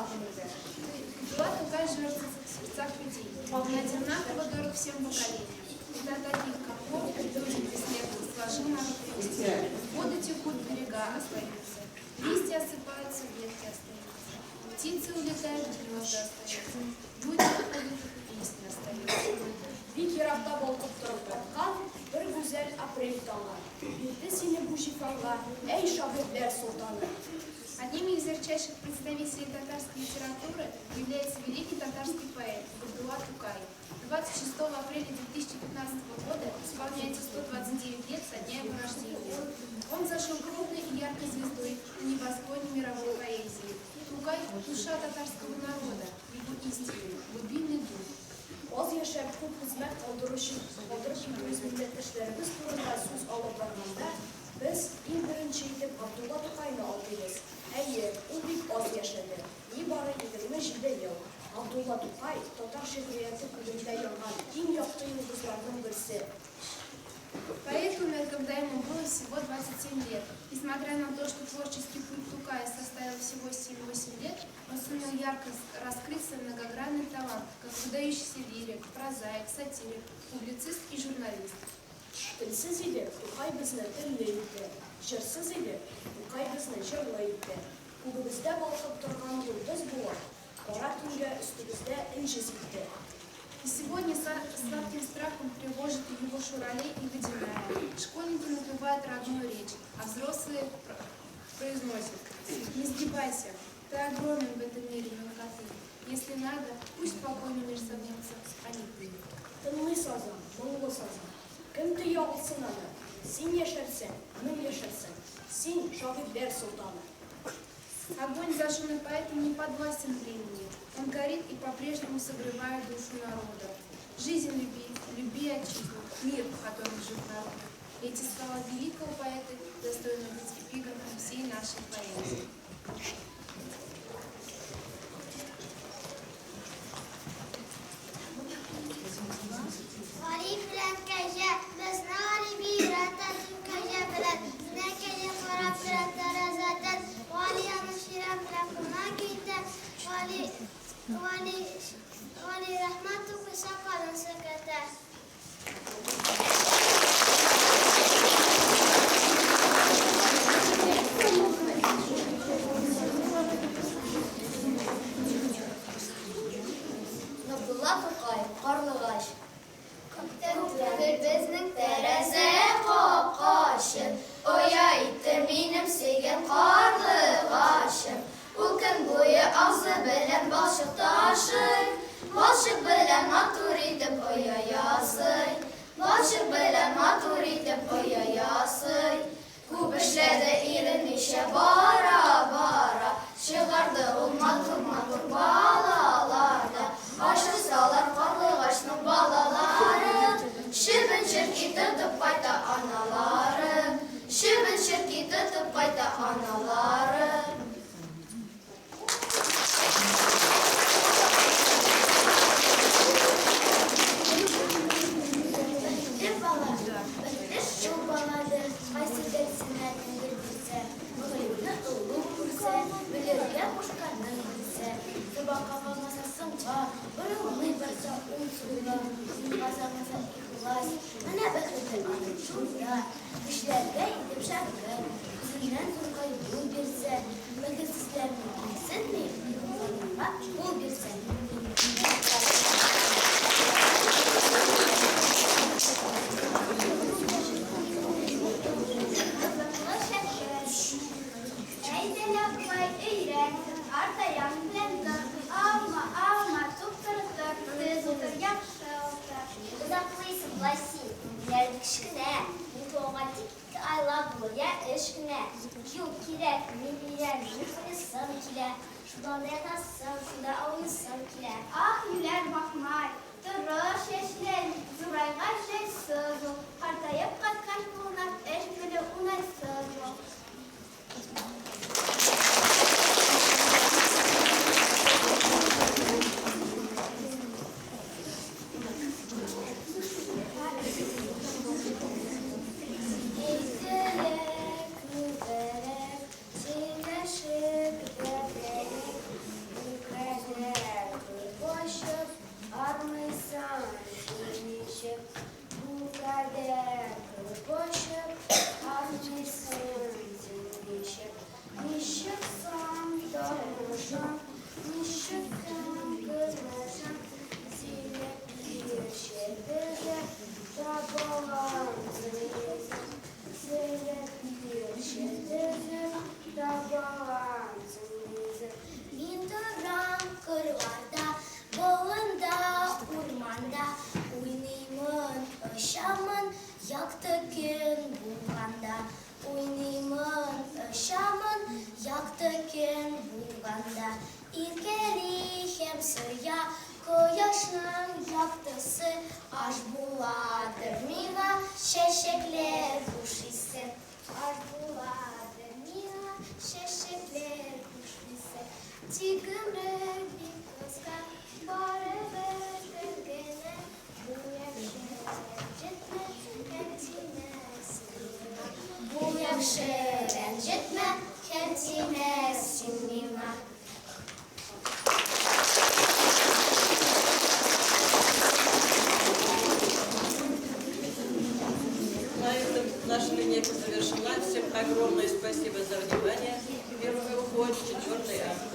Павловна. Жила Тукай живет в сердцах людей. Он одинаково дорог всем поколениям. И до таких, как он, люди бесследно сложил народ вместе. Воды текут, берега остаются. Листья осыпаются, ветки остаются. Птицы улетают, гнезда остаются. Люди уходят, песни остаются. Bir yarafta balkıp durup bakkan, bir güzel aprel dağı. Bildi seni bu şifanla, ey şahitler sultanı. Одним из ярчайших представителей татарской литературы является великий татарский поэт Габдулла Тукай. 26 апреля 2015 года исполняется 129 лет со дня его рождения. Он зашел крупной и яркой звездой на небосклоне мировой поэзии. Тукай – душа татарского народа, его истинный, глубинный дух. Az yaşayıp çok hizmet kaldırıp biz milletleşlerimiz turunda söz alıp varmanda, biz ilk birinci edip Abdullah Tukay'ını aldıyız. Hayır, o büyük az yaşadı. İbarı 27 yıl. Abdullah Tukay, Tatar şehriyeti kulübünde yanan en yaktığı yıldızlardan birisi. Поэт умер, когда ему было всего 27 лет. Несмотря на то, что творческий путь Тукая составил всего 7-8 лет, он сумел ярко раскрыть свой многогранный талант, как выдающийся лирик, прозаик, сатирик, публицист и журналист. Dilsiz idi, Tukay bizni dilleydi. Jırsiz idi, Tukay bizni jırlaydı. Kulübümüzde balkıp durgan yıldız bulur. Kara tünge üstümüzde incizildi. И сегодня сладким страхом тревожит его шуралей и водяная. Школьники напевают родную речь, а взрослые произносят: «Не сгибайся, ты огромен в этом мире, мелкоты. Если надо, пусть спокойно мир собьется, а не ты». Tınlı sazan, mıllı sazan. Kimdi yağılsın ana? Sen yaşarsın, mın yaşarsın. Sen şahitler sultanı. Огонь, зажженный поэтом, не подвластен времени. Он горит и по-прежнему согревает душу народа. Жизнь люби, люби отчизну, мир, в котором жив народ. Эти слова великого поэта достойны быть эпиграфом всей нашей поэзии. Abdullah Tukay, Karlıgaş. Köktür bizning tereze qoqoshim, oya itti benim sevgan qarlıgaşım. U kun bo'yi og'zi bilan boshliq toshing, boshliq bilan matur etib oya yosing, boshliq bilan matur etib oya yosing. Ko'p ishladi erini isha bora bora, chiqardi u matur balalarda. Aşır salar Karlıgaş'ның balaları, şibin şirki tutup qayta anaları, şibin şirki tutup qayta anaları. Bir baladı, bir şu baladı, qaysi dersine dindirse, mühürünü ulu kursa, bilirge kuşkanın kursa, zıbaka kalmasa sınca, bırılmay barsa unsuyla, kazanmasa ihlas, mana bekletin anı şurada, işlerge edip şarkı, kızından Turkay bul birse, mekesizlerini bilsin mi? Onunla bul birse. Şuradan yatasın, şurada oynasın kiler. Ah yüler bakmay, duruş eşler, zurayga şey sözü. Partayıp kaç bulunat, eşkili unay sözü. balanzımızı. Bin toran kırlarda, bağında, ormanda, oynayımın, aşamın, yaktı gün bulganda. Oynayımın, aşamın, yaktı gün bulganda. İlkeli hem suya, koyaşның yaktısı, aş buladır mina, şeşekler kuşisi. Aş buladır mina, şeşekler kuşisi. Tigimler bir kızga, bari verdim gene, bu yakşı rencitme, kendime sinima. Bu yakşı rencitme, kendime sinima. На этом наша линейка завершена. Всем огромное спасибо за внимание. Первый уходит, 4-й акт.